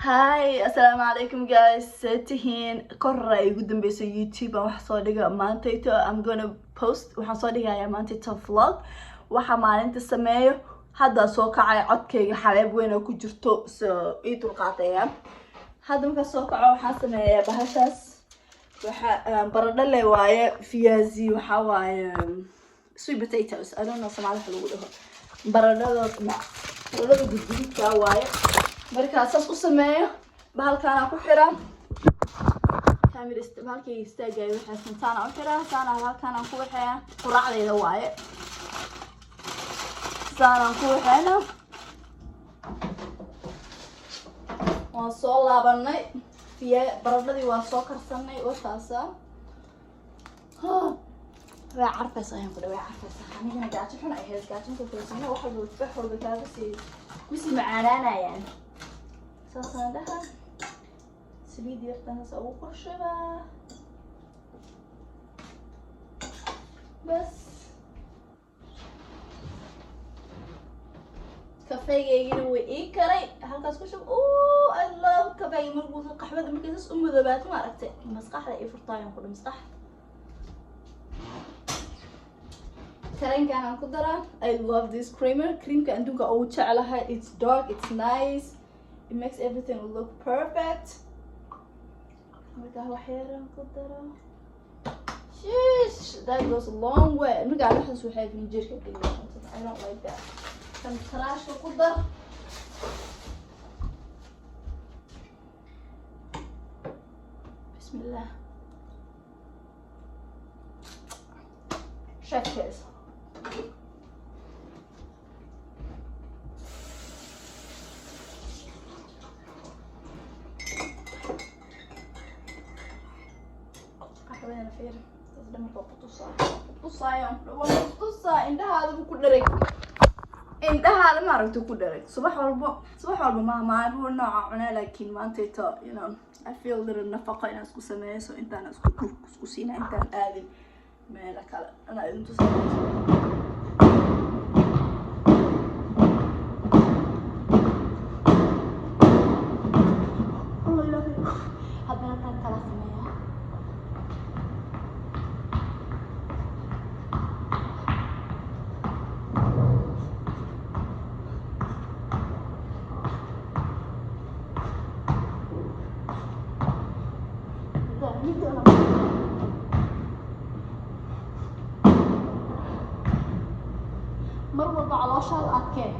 Hi, assalamu alaikum guys. Setihin korra igu dambeyso YouTube aan wax soo dhiga maantayto. I'm gonna post waxaan soo dhigayaa maantayto vlog. Waxa maalinta sameeyo hadda soo kacay codkayga xaleeb weyn oo ku jirto so ii dulqaadaya. Hadda marka soo kaco waxaan sameeyaa bahashaas. Waxa baradho le waaye viazi waxa waaye sweet potatoes. I don't know Soomaali waxa lagu dhaho. Baradhada gudgudka waaye. marka saas u sameeyo bahalkaan ku xiraa kamera bahalkay istaagay waxa santaan u xiraa saana halkaan ku waxaa quraacdeeda waaye saana ku waxaana waan soo laabanay baradhadii waan soo karsanay oo taasa waa carfaysa ayaan ku dhaw carfaysa anigana gaajo xun ay hees gaajo ku fiirsanay waxa uu faxorda kaaga si macaanaanayaan صندها سليد يفتح سوق الشبا بس كافيه يجيني إيه كري هالكاس كشوف I love كافيه مربوط القحوة ده مكيس ذبات ما عرفت مسقح لقي فرطايم كله مسقح كريم كان عن قدرة I love this creamer كريم كان دوكا أو علىها it's dark it's nice it makes everything look perfect. Sheesh, that goes a long way. I don't like that. Some trash Bismillah. Chef kiss. أنا فير تصدم البطوسة عندها هذا بكل درك عندها هذا ما رحت كل درك صباح والبا ما هو نوع عنا لكن ما أنت تا you know I feel that النفقة أنا أسكو سماه so أنت أنا أسكو سينا أنت آذي ما لك أنا أنت مرة على شال أكيد